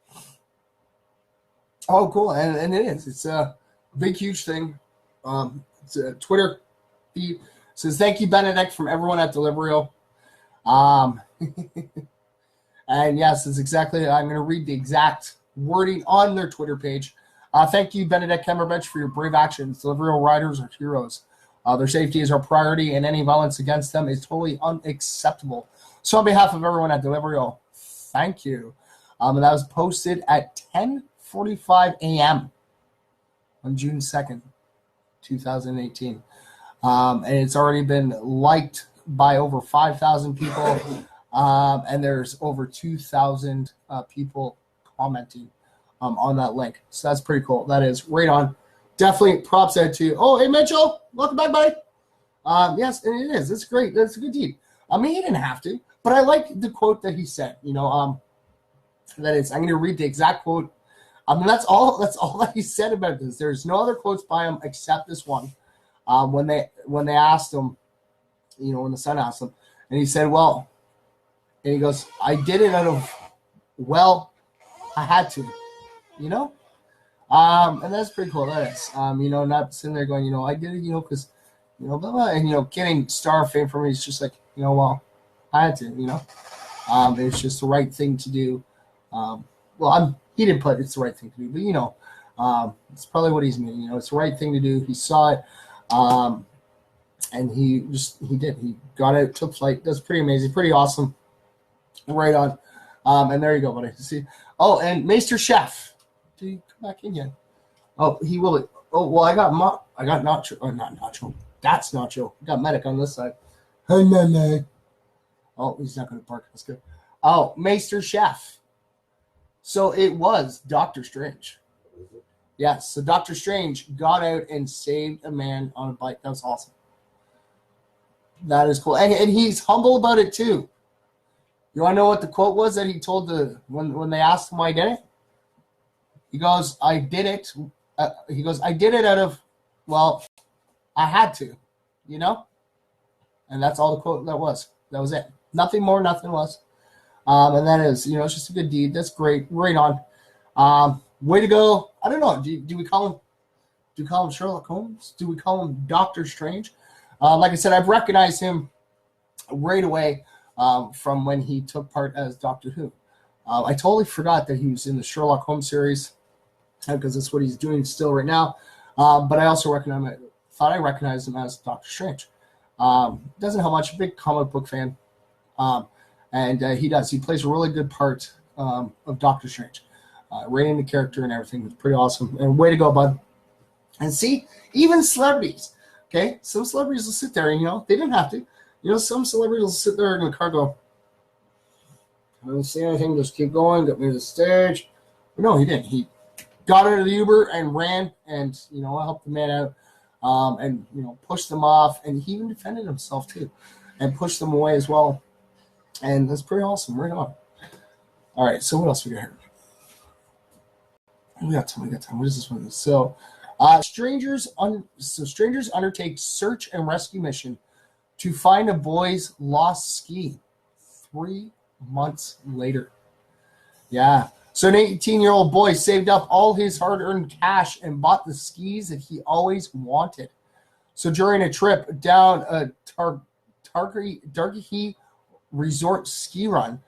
S1: Oh, cool. And it is. It's a big, huge thing. It's a Twitter feed. It says, "Thank you, Benedict, from everyone at Deliverio." And yes, it's exactly, I'm going to read the exact wording on their Twitter page. "Thank you, Benedict Cumberbatch, for your brave actions. Deliverio riders are heroes. Their safety is our priority, and any violence against them is totally unacceptable. So on behalf of everyone at Deliverio, thank you." And that was posted at 10:45 a.m. on June 2nd, 2018. And it's already been liked by over 5,000 people. And there's over 2,000 people commenting on that link. So that's pretty cool. That is right on. Definitely props out to you. Oh, hey, Mitchell. Welcome back, buddy. Yes, and it is. It's great. That's a good deed. I mean, he didn't have to, but I like the quote that he said. You know, that is, I'm going to read the exact quote. That's all that he said about this. There's no other quotes by him except this one. When they asked him, you know, when the Sun asked him, and he said, well, and he goes, "I did it out of, well, I had to," you know? And that's pretty cool. That is, you know, not sitting there going, you know, "I did it, you know, because, you know, blah, blah," and, you know, getting star fame for me is just like, you know, I had to, you know. It's just the right thing to do. He didn't put it's the right thing to do, but, you know, it's probably what he's meaning. You know, it's the right thing to do. He saw it, and he did. He got out, took flight. That's pretty amazing, pretty awesome. Right on. And there you go, buddy. See. Oh, and Maester Chef. Did he come back in yet? Oh, he will. Oh, well, I got Nacho. Oh, not Nacho. That's Nacho. I got Medic on this side. Hey, no. Oh, he's not going to bark. That's good. Oh, Maester Chef. So it was Doctor Strange. Yes, so Doctor Strange got out and saved a man on a bike. That was awesome. That is cool. And he's humble about it, too. You want to know what the quote was that he told when they asked him why he did it? He goes, "I did it." "I did it out of, well, I had to," you know? And that's all the quote that was. That was it. Nothing more, nothing less. And that is, you know, it's just a good deed. That's great. Right on. Way to go. I don't know. Do we call him Sherlock Holmes? Do we call him Doctor Strange? Like I said, I've recognized him right away from when he took part as Doctor Who. I totally forgot that he was in the Sherlock Holmes series because that's what he's doing still right now. But I also thought I recognized him as Doctor Strange. Doesn't help much. Big comic book fan. And he does. He plays a really good part of Doctor Strange. Rating the character and everything was pretty awesome. And way to go, bud. And see, even celebrities. Okay? Some celebrities will sit there and, you know, they didn't have to. You know, some celebrities will sit there in the car and go, "I don't see anything, just keep going, get me to the stage." But no, he didn't. He got out of the Uber and ran and, you know, helped the man out and, you know, pushed them off. And he even defended himself, too, and pushed them away as well. And that's pretty awesome. Right on. All right, so what else we got here? We got time. What is this one? So, strangers undertake search and rescue mission to find a boy's lost ski 3 months later. Yeah. So an 18-year-old boy saved up all his hard-earned cash and bought the skis that he always wanted. So during a trip down a Targhee resort ski run,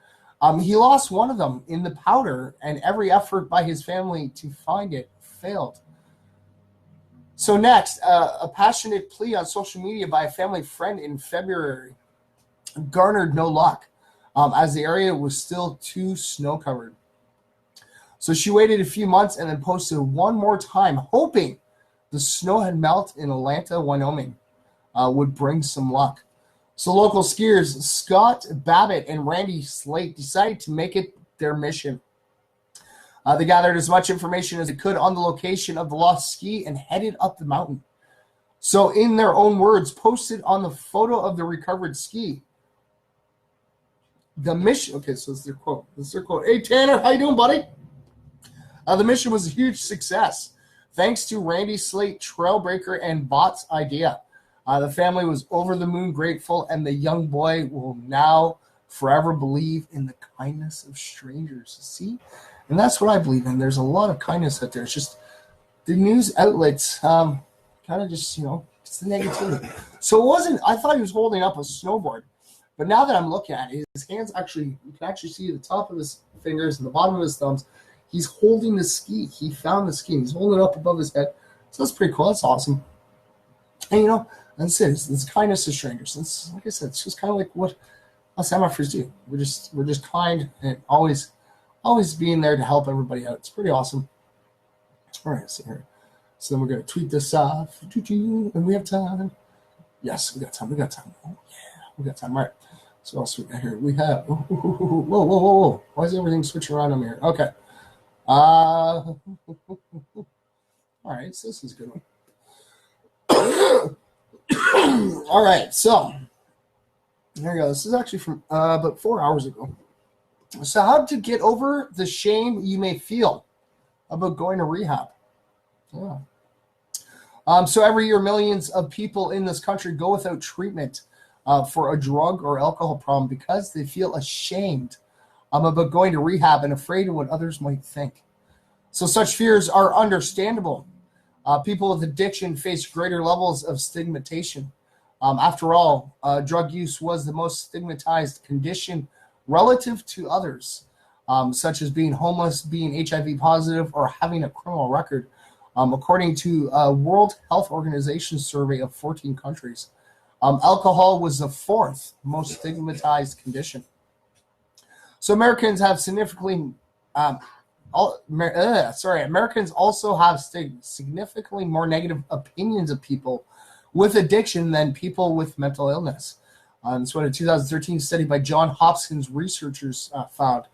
S1: he lost one of them in the powder, and every effort by his family to find it failed. So next, a passionate plea on social media by a family friend in February garnered no luck, as the area was still too snow-covered. So she waited a few months and then posted one more time, hoping the snow had melted in Atlanta, Wyoming, would bring some luck. So local skiers Scott Babbitt and Randy Slate decided to make it their mission. They gathered as much information as they could on the location of the lost ski and headed up the mountain. So in their own words, posted on the photo of the recovered ski, the mission, okay, so it's their quote. This is their quote. Hey, Tanner, how you doing, buddy? The mission was a huge success, thanks to Randy Slate, Trailbreaker, and Bot's idea. The family was over the moon grateful, and the young boy will now forever believe in the kindness of strangers. See? And that's what I believe in. There's a lot of kindness out there. It's just the news outlets kind of just, it's the negativity. So it wasn't, I thought he was holding up a snowboard. But now that I'm looking at it, his hands actually, you can actually see the top of his fingers and the bottom of his thumbs. He's holding the ski. He found the ski. He's holding it up above his head. So that's pretty cool. That's awesome. And, that's it. It's kindness to strangers. It's, like I said, it's just kind of like what us MFers do. We're just kind and always being there to help everybody out. It's pretty awesome. All right, so here. So then we're going to tweet this off. And we have time. Yes, we got time. Oh, yeah, we got time. All right. So what else we got here? We have, whoa. Why is everything switching around on me here? Okay. All right, so this is a good one. All right, so here we go. This is actually from about 4 hours ago. So how to get over the shame you may feel about going to rehab. Yeah. So every year, millions of people in this country go without treatment for a drug or alcohol problem because they feel ashamed about going to rehab and afraid of what others might think. So such fears are understandable. People with addiction face greater levels of stigmatization. After all, drug use was the most stigmatized condition relative to others, such as being homeless, being HIV positive, or having a criminal record, according to a World Health Organization survey of 14 countries. Alcohol was the fourth most stigmatized condition. So Americans have Americans also have significantly more negative opinions of people with addiction than people with mental illness. That's what a 2013 study by Johns Hopkins researchers found.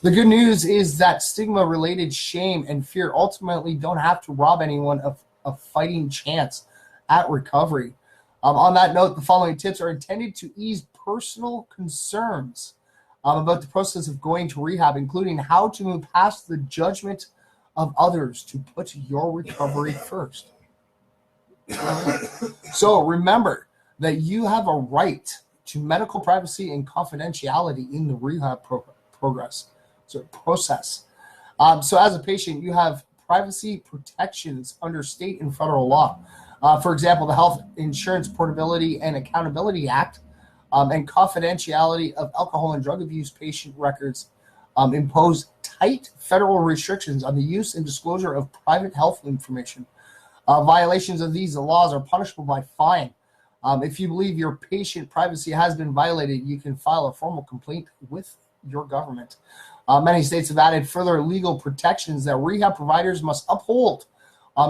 S1: The good news is that stigma-related shame and fear ultimately don't have to rob anyone of a fighting chance at recovery. On that note, the following tips are intended to ease personal concerns about the process of going to rehab, including how to move past the judgment of others to put your recovery first. So remember that you have a right to medical privacy and confidentiality in the rehab process. So as a patient, you have privacy protections under state and federal law. For example, the Health Insurance Portability and Accountability Act and confidentiality of alcohol and drug abuse patient records impose tight federal restrictions on the use and disclosure of private health information. Violations of these laws are punishable by fine. If you believe your patient privacy has been violated, you can file a formal complaint with your government. Many states have added further legal protections that rehab providers must uphold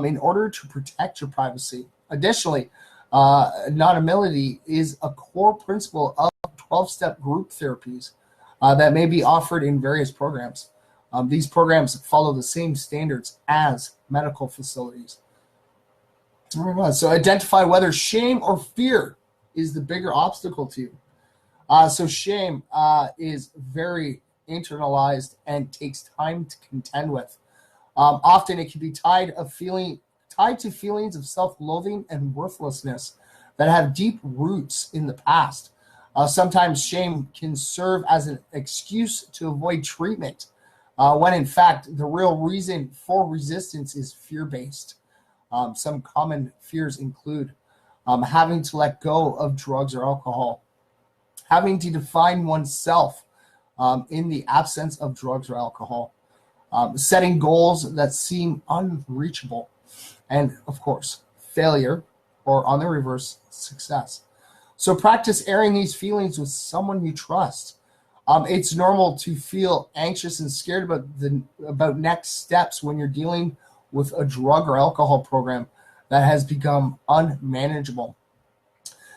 S1: in order to protect your privacy. Additionally, anonymity is a core principle of 12-step group therapies that may be offered in various programs. These programs follow the same standards as medical facilities. All right, so identify whether shame or fear is the bigger obstacle to you. So shame is very internalized and takes time to contend with. Often it can be tied to feelings of self-loathing and worthlessness that have deep roots in the past. Sometimes shame can serve as an excuse to avoid treatment, when in fact the real reason for resistance is fear-based. Some common fears include having to let go of drugs or alcohol, having to define oneself in the absence of drugs or alcohol, setting goals that seem unreachable, and of course, failure, or on the reverse, success. So practice airing these feelings with someone you trust. It's normal to feel anxious and scared about next steps when you're dealing with a drug or alcohol program that has become unmanageable,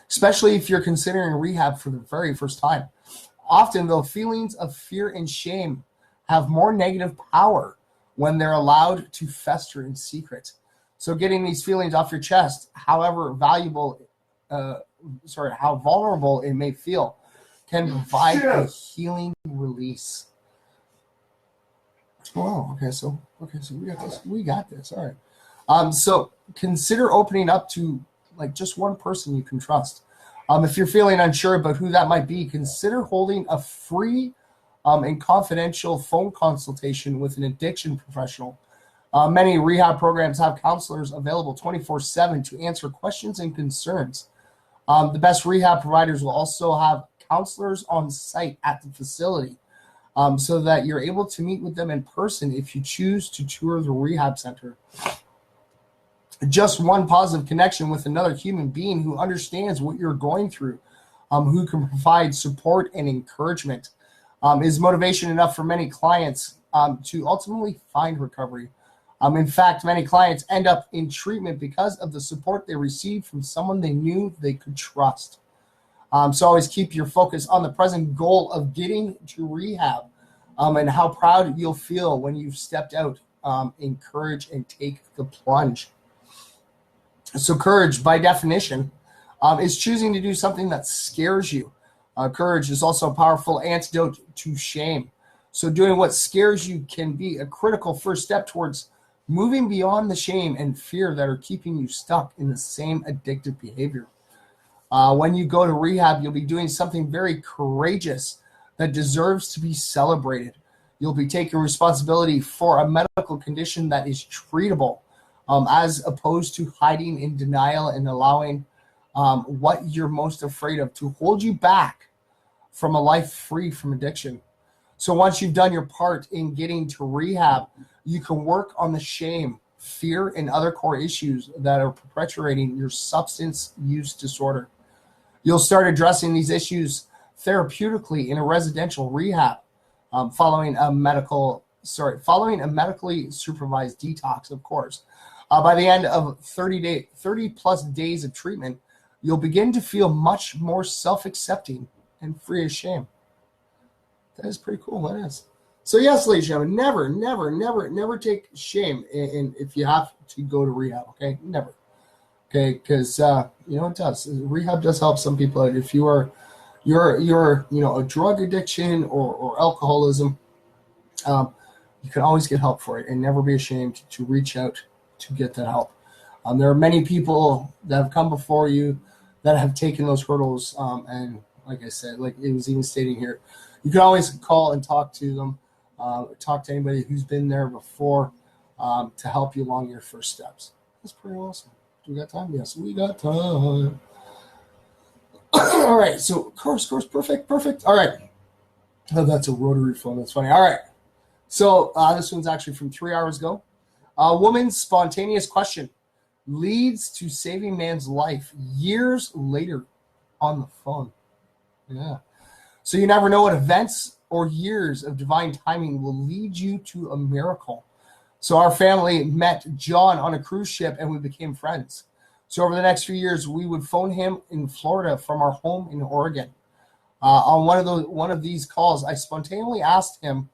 S1: especially if you're considering rehab for the very first time. Often, though, feelings of fear and shame have more negative power when they're allowed to fester in secret. So getting these feelings off your chest, however how vulnerable it may feel, can provide a healing release. Oh, okay, so we got this. All right. So consider opening up to like just one person you can trust. If you're feeling unsure about who that might be, consider holding a free and confidential phone consultation with an addiction professional. Many rehab programs have counselors available 24/7 to answer questions and concerns. The best rehab providers will also have counselors on site at the facility, so that you're able to meet with them in person if you choose to tour the rehab center. Just one positive connection with another human being who understands what you're going through, who can provide support and encouragement, is motivation enough for many clients to ultimately find recovery. In fact, many clients end up in treatment because of the support they received from someone they knew they could trust. So always keep your focus on the present goal of getting to rehab, and how proud you'll feel when you've stepped out in courage and take the plunge. So courage, by definition, is choosing to do something that scares you. Courage is also a powerful antidote to shame. So doing what scares you can be a critical first step towards moving beyond the shame and fear that are keeping you stuck in the same addictive behavior. When you go to rehab, you'll be doing something very courageous that deserves to be celebrated. You'll be taking responsibility for a medical condition that is treatable, as opposed to hiding in denial and allowing what you're most afraid of to hold you back from a life free from addiction. So once you've done your part in getting to rehab, you can work on the shame, fear, and other core issues that are perpetuating your substance use disorder. You'll start addressing these issues therapeutically in a residential rehab, following a medically supervised detox, of course. By the end of 30 plus days of treatment, you'll begin to feel much more self-accepting and free of shame. That is pretty cool. That is. So yes, ladies and gentlemen, never take shame in if you have to go to rehab. Okay, never. Okay, because it does. Rehab does help some people out. If you're a drug addiction or alcoholism, you can always get help for it, and never be ashamed to reach out to get that help. There are many people that have come before you that have taken those hurdles, and like I said, like it was even stating here, you can always call and talk to them, talk to anybody who's been there before, to help you along your first steps. That's pretty awesome. Do we got time? Yes, we got time. All right, so course, perfect. All right. Oh, that's a rotary phone. That's funny. All right. So this one's actually from 3 hours ago. A woman's spontaneous question leads to saving man's life years later on the phone. Yeah. So you never know what events or years of divine timing will lead you to a miracle. So our family met John on a cruise ship and we became friends. So over the next few years, we would phone him in Florida from our home in Oregon. On one of these calls, I spontaneously asked him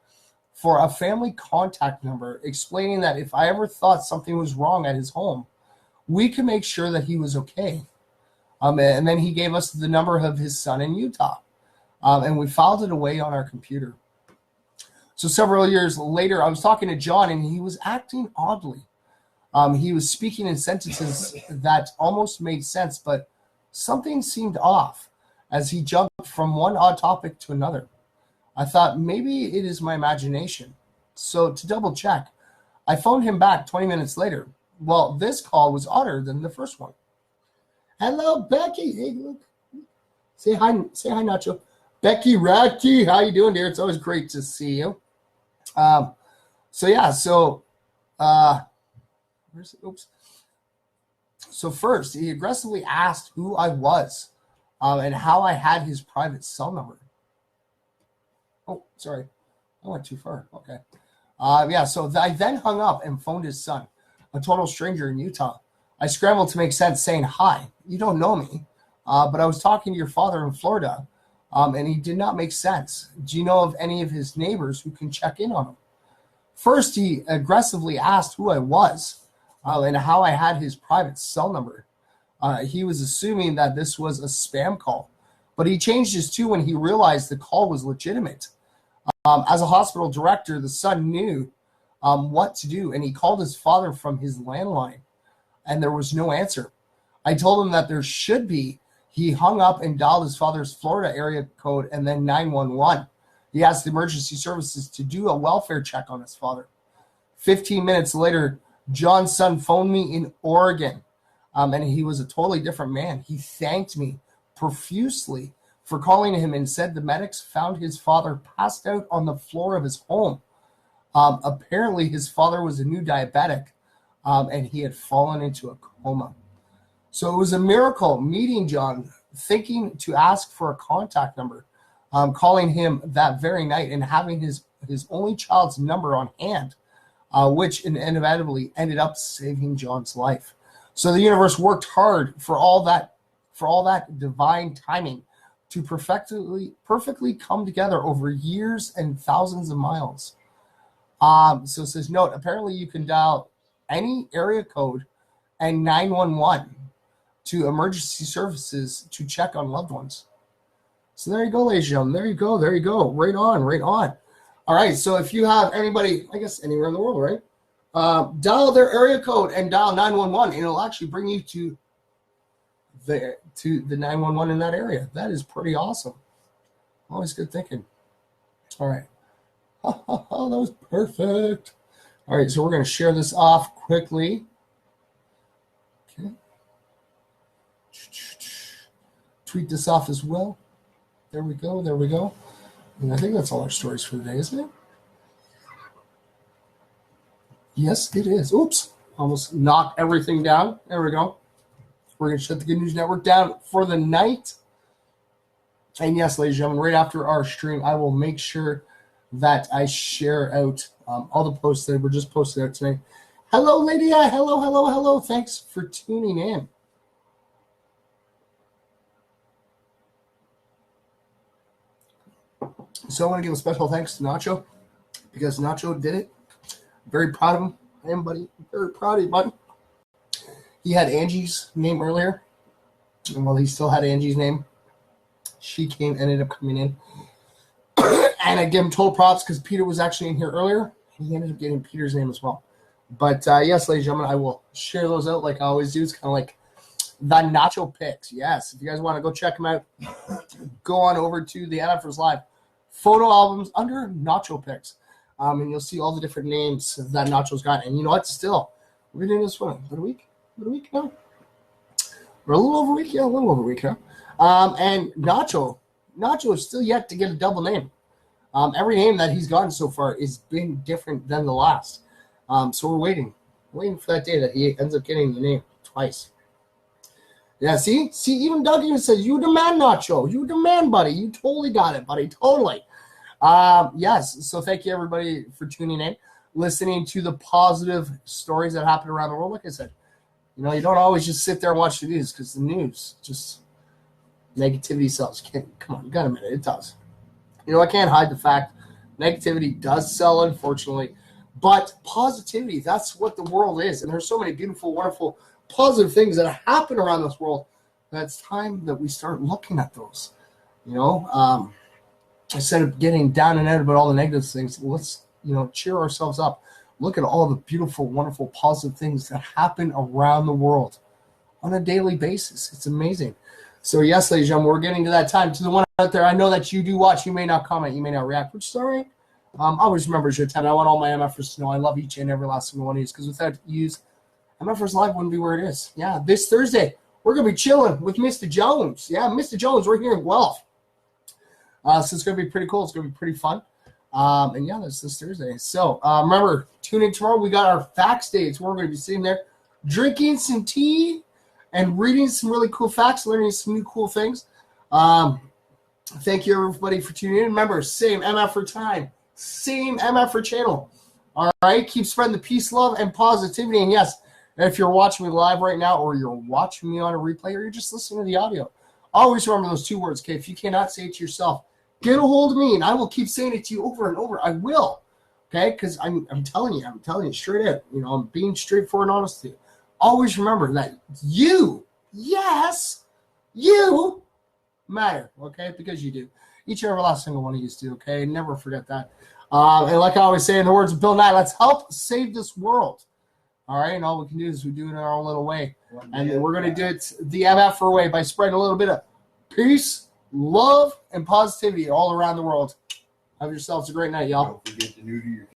S1: for a family contact number, explaining that if I ever thought something was wrong at his home, we could make sure that he was okay. And then he gave us the number of his son in Utah, and we filed it away on our computer. So several years later, I was talking to John, and he was acting oddly. He was speaking in sentences that almost made sense, but something seemed off as he jumped from one odd topic to another. I thought maybe it is my imagination. So to double check, I phoned him back 20 minutes later. Well, this call was odder than the first one. Hello, Becky. Hey, look. Say hi, Nacho. Becky Radke, how you doing, dear? It's always great to see you. Oops. So first, he aggressively asked who I was and how I had his private cell number. Oh, sorry. I went too far. Okay. So I then hung up and phoned his son, a total stranger in Utah. I scrambled to make sense, saying, hi, you don't know me, but I was talking to your father in Florida, and he did not make sense. Do you know of any of his neighbors who can check in on him? First, he aggressively asked who I was and how I had his private cell number. He was assuming that this was a spam call, but he changed his tune when he realized the call was legitimate. As a hospital director, the son knew what to do, and he called his father from his landline, and there was no answer. I told him that there should be. He hung up and dialed his father's Florida area code and then 911. He asked emergency services to do a welfare check on his father. 15 minutes later, John's son phoned me in Oregon, and he was a totally different man. He thanked me profusely for calling him and said the medics found his father passed out on the floor of his home. Apparently, his father was a new diabetic, and he had fallen into a coma. So it was a miracle meeting John, thinking to ask for a contact number, calling him that very night and having his only child's number on hand, which inevitably ended up saving John's life. So the universe worked hard for all that divine timing to perfectly come together over years and thousands of miles. So it says, note, apparently you can dial any area code and 911 to emergency services to check on loved ones. So there you go, ladies and gentlemen. There you go. Right on. All right, so if you have anybody, I guess anywhere in the world, right? Dial their area code and dial 911, and it'll actually bring you to the 911 in that area. That is pretty awesome. Always good thinking. All right. Oh, that was perfect. All right, so we're going to share this off quickly. Okay. Tweet this off as well. There we go. And I think that's all our stories for the day, isn't it? Yes, it is. Oops. Almost knocked everything down. There we go. We're going to shut the Good News Network down for the night. And yes, ladies and gentlemen, right after our stream, I will make sure that I share out all the posts that were just posted out today. Hello, Lydia. Hello. Thanks for tuning in. So I want to give a special thanks to Nacho because Nacho did it. Very proud of him. I am, buddy. Very proud of you, buddy. He had Angie's name earlier. And while he still had Angie's name, she ended up coming in. And I give him total props because Peter was actually in here earlier. And he ended up getting Peter's name as well. But yes, ladies and gentlemen, I will share those out like I always do. It's kind of like the Nacho Picks. Yes, if you guys want to go check them out, go on over to the NFers Live photo albums under Nacho Picks. And you'll see all the different names that Nacho's got. And you know what? Still, we've been doing this for about a week now. We're a little over a week. Yeah, a little over a week now. And Nacho is still yet to get a double name. Every name that he's gotten so far has been different than the last. So we're waiting for that day that he ends up getting the name twice. Yeah, see, even Doug even says, you the man, Nacho. You the man, buddy. You totally got it, buddy. Totally. Yes, so thank you, everybody, for tuning in, listening to the positive stories that happen around the world. Like I said, you know, you don't always just sit there and watch the news because the news just negativity sells. Come on, you got to admit it. It does. You know, I can't hide the fact negativity does sell, unfortunately. But positivity, that's what the world is. And there's so many beautiful, wonderful, positive things that happen around this world that it's time that we start looking at those. You know, instead of getting down and out about all the negative things, let's, cheer ourselves up. Look at all the beautiful, wonderful, positive things that happen around the world on a daily basis. It's amazing. So, yes, ladies and gentlemen, we're getting to that time. To the one out there, I know that you do watch. You may not comment. You may not react, which is all right. Always remember, Joten, I want all my MFers to know I love each and every last single one of you, because without you, MFers Live wouldn't be where it is. Yeah, this Thursday, we're going to be chilling with Mr. Jones. Yeah, Mr. Jones, we're here in Guelph. So it's going to be pretty cool. It's going to be pretty fun. And yeah, that's this Thursday. So remember, tune in tomorrow. We got our facts day. It's where we're going to be sitting there drinking some tea and reading some really cool facts, learning some new cool things. Thank you, everybody, for tuning in. Remember, same MF for time, same MF for channel. All right, keep spreading the peace, love, and positivity. And yes, if you're watching me live right now, or you're watching me on a replay, or you're just listening to the audio, always remember those 2 words, okay? If you cannot say it to yourself, get a hold of me, and I will keep saying it to you over and over. I will, okay? Because I'm telling you straight up. You know, I'm being straightforward and honest with you. Always remember that you, yes, you matter, okay? Because you do. Each and every last single one of you do, okay? Never forget that. And like I always say in the words of Bill Nye, let's help save this world. All right? And all we can do is we do it in our own little way. And we're going to do it the MFR way by spreading a little bit of peace, love, and positivity all around the world. Have yourselves a great night, y'all.
S2: Don't forget to neuter your